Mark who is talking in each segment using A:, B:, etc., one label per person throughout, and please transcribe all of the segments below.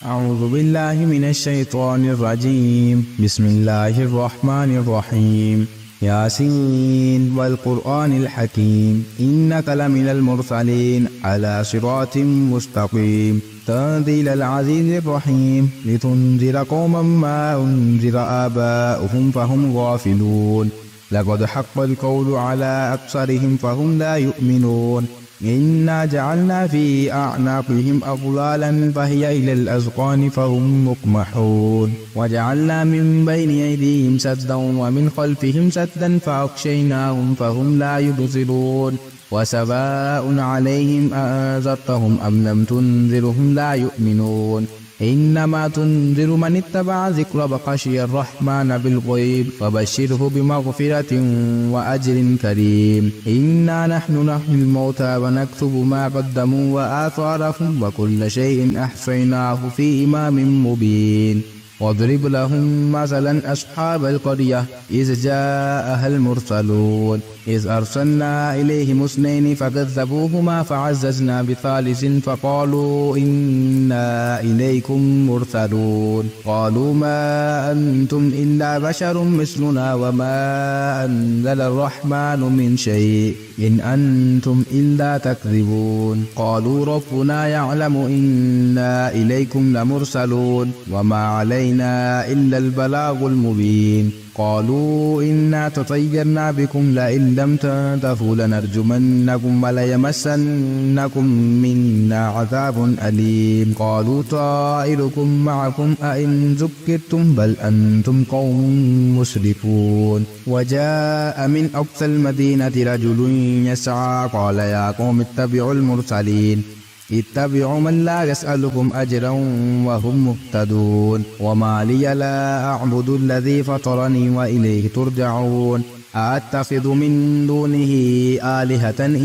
A: أعوذ بالله من الشيطان الرجيم. بسم الله الرحمن الرحيم. ياسين والقرآن الحكيم إنك لمن المرسلين على صراط مستقيم تنزيل العزيز الرحيم لتنذر قوما ما أنذر آباؤهم فهم غافلون لقد حق القول على أكثرهم فهم لا يؤمنون إنا جعلنا في أعناقهم أغلالا فهي إلى الأذقان فهم مقمحون وجعلنا من بين أيديهم سدا ومن خلفهم سدا فأغشيناهم فهم لا يبصرون وسواء عليهم أأنذرتهم أم لم تنذرهم لا يؤمنون إنما تنذر من اتبع ذكر وخشي الرحمن بالغيب فبشره بمغفرة وأجر كريم. إنا نحن نحيي الموتى ونكتب ما قدموا وآثارهم وكل شيء أحصيناه في إمام مبين. واضرب لهم مثلا أصحاب القرية إذ جاءها المرسلون إذ أرسلنا إليهم اثنين فكذبوهما فعززنا بثالث فقالوا إنا إليكم مرسلون قالوا ما أنتم إلا بشر مثلنا وما أنزل الرحمن من شيء إن أنتم إلا تكذبون قالوا ربنا يعلم إنا إليكم لمرسلون وما علينا إلا البلاغ المبين قالوا إنا تطيرنا بكم لئن لم تنتهوا لنرجمنكم وليمسنكم منا عذاب أليم قالوا طائركم معكم أئن ذكرتم بل أنتم قوم مسرفون وجاء من أقصى المدينة رجل يسعى قال يا قوم اتبعوا المرسلين اتبعوا من لا يسألكم أجرا وهم مهتدون وما لي لا أعبد الذي فطرني وإليه ترجعون أأتخذ من دونه آلهة إن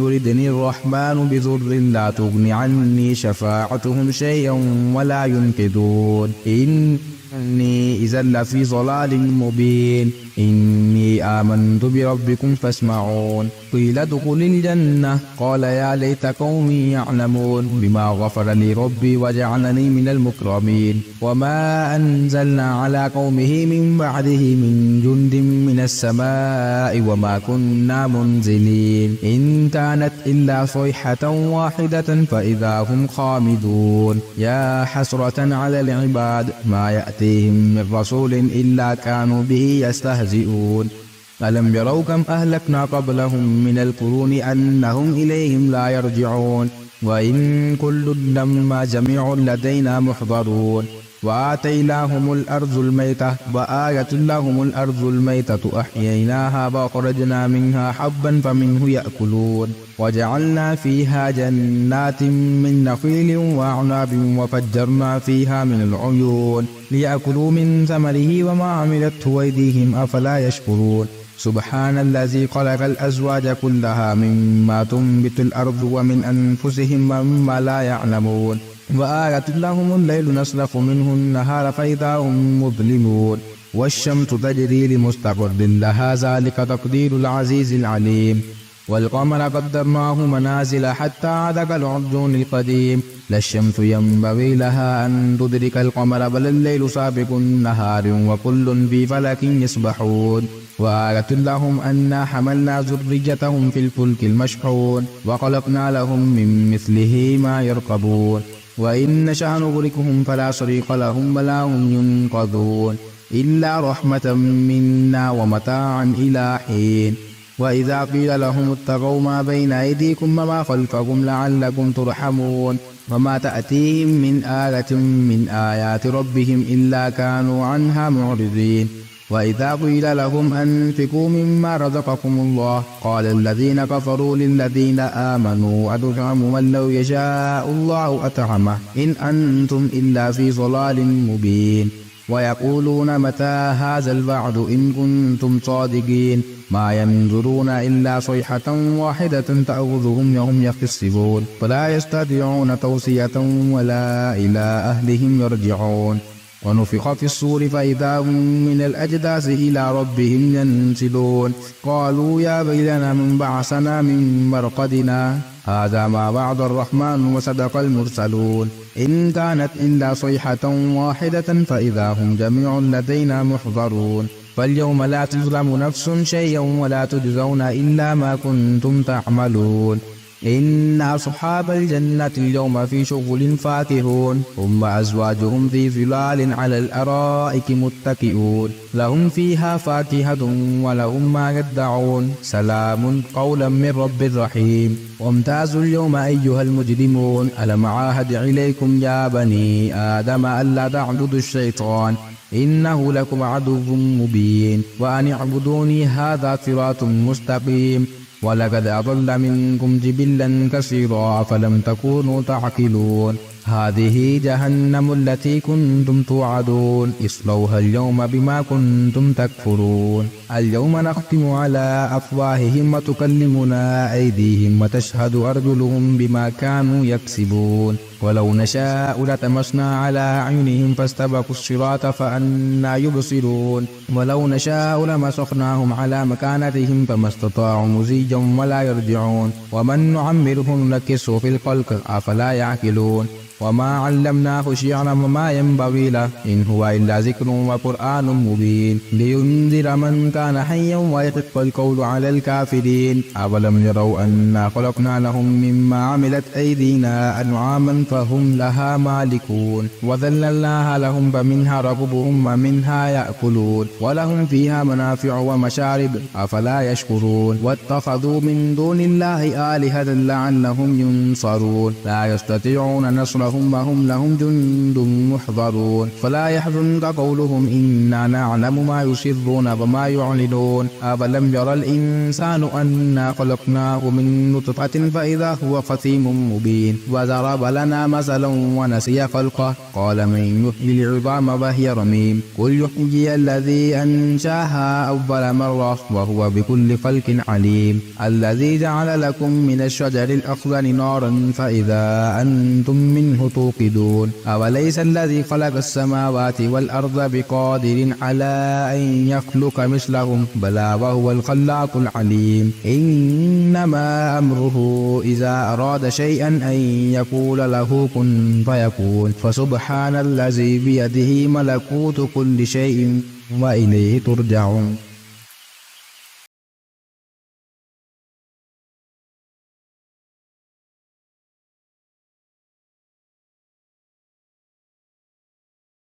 A: يردني الرحمن بضر لا تغن عني شفاعتهم شيئا ولا ينقذون إني إذا لفي ضلال مبين إني آمنت بربكم فاسمعون قيل ادخل الجنة قال يا ليت قومي يعلمون بما غفر لي ربي وجعلني من المكرمين وما أنزلنا على قومه من بعده من جند من السماء وما كنا منزلين إن كانت إلا صيحة واحدة فإذا هم خامدون يا حسرة على العباد ما يأتيهم من رسول إلا كانوا به يستهزئون ألم يروا كم أهلكنا قبلهم من القرون أنهم إليهم لا يرجعون وإن كل لما جميع لدينا محضرون وآتيناهم الأرض الميتة وآية لهم الأرض الميتة أحييناها وأخرجنا منها حبا فمنه يأكلون وجعلنا فيها جنات من نخيل وأعناب وفجرنا فيها من العيون ليأكلوا من ثمره وما عملته أيديهم أفلا يشكرون سبحان الذي خلق الأزواج كلها مما تنبت الأرض ومن أنفسهم ومما لا يعلمون وآية لهم الليل نسلخ منه النهار فإذا هم مظلمون والشمس تجري لمستقر لها ذلك تقدير العزيز العليم والقمر قدرناه منازل حتى عاد كالعرجون القديم لا الشمس ينبغي لها أن تدرك القمر بل الليل سابق النهار وكل في فلك يسبحون وآية لهم أنا حملنا ذريتهم في الفلك المشحون وخلقنا لهم من مثله ما يركبون وإن نشأ نغرقهم فلا صريخ لهم ولا هم ينقذون إلا رحمة منا ومتاعا إلى حين وإذا قيل لهم اتقوا ما بين أيديكم وما خلفكم لعلكم ترحمون وما تأتيهم من آية من آيات ربهم إلا كانوا عنها معرضين وإذا قيل لهم أنفقوا مما رزقكم الله قال الذين كفروا للذين آمنوا أتطعمون من لو يشاء الله أطعمه إن أنتم إلا في ضلال مبين ويقولون متى هذا الوعد إن كنتم صادقين ما ينظرون إلا صيحة واحدة تأخذهم وهم يخصفون فلا يستطيعون توصية ولا إلى أهلهم يرجعون ونفخ في الصور فإذا هم من الأجداث إلى ربهم ينسلون قالوا يا ويلنا من بعثنا من مرقدنا هذا ما وعد الرحمن وصدق المرسلون إن كانت إلا صيحة واحدة فإذا هم جميع لدينا محضرون فاليوم لا تظلم نفس شيئا ولا تجزون إلا ما كنتم تعملون إن أصحاب الجنة اليوم في شغل فاكهون هم وأزواجهم في ظلال على الأرائك متكئون لهم فيها فاكهة ولهم ما يدعون سلام قولا من رب رحيم وامتازوا اليوم أيها المجرمون ألم عاهد إليكم يا بني آدم ألا تعبدوا الشيطان إنه لكم عدو مبين وأن اعبدوني هذا صراط مستقيم ولقد أضل منكم جبلا كثيرا فلم تكونوا تعقلون هذه جهنم التي كنتم توعدون اصلوها اليوم بما كنتم تكفرون اليوم نختم على أفواههم وتكلمنا أيديهم وتشهد أرجلهم بما كانوا يكسبون ولو نشاء لطمسنا على أعينهم فاستبقوا الصراط فأنى يبصرون ولو نشاء لمسخناهم على مكانتهم فما استطاعوا مزيا ولا يرجعون ومن نعمره ننكسه في الخلق أفلا يعقلون وما علمناه شعرا وما ينبغي له إن هو إلا ذكر وقرآن مبين لينذر من كان حيا ويحق القول على الكافرين أولم يروا أنا خلقنا لهم مما عملت أيدينا أنعاما فهم لها مالكون وذللناها لهم فمنها ركوبهم ومنها يأكلون ولهم فيها منافع ومشارب أفلا يشكرون واتخذوا من دون الله آلهة لعلهم ينصرون لا يستطيعون نصرهم وهم لهم جند محضرون فلا يحزنك قولهم إنا نعلم ما يسرون وما يعلنون أولم يرى الإنسان أنا خلقناه من نطفة فإذا هو خصيم مبين وضرب لنا مثلا ونسي خلقه قال من يحيي العظام وهي رميم قل يحيي الذي أنشاها أول مرة وهو بكل خلق عليم الذي جعل لكم من الشجر الأخضر نارا فإذا أنتم منه توقدون أوليس الذي خلق السماوات والأرض بقادر على أن يخلق مثلهم بلى وهو الخلاق العليم إنما أمره إذا أراد شيئا أن يقول له كن فيكون فسبحان الذي بيده ملكوت كل شيء وإليه ترجعون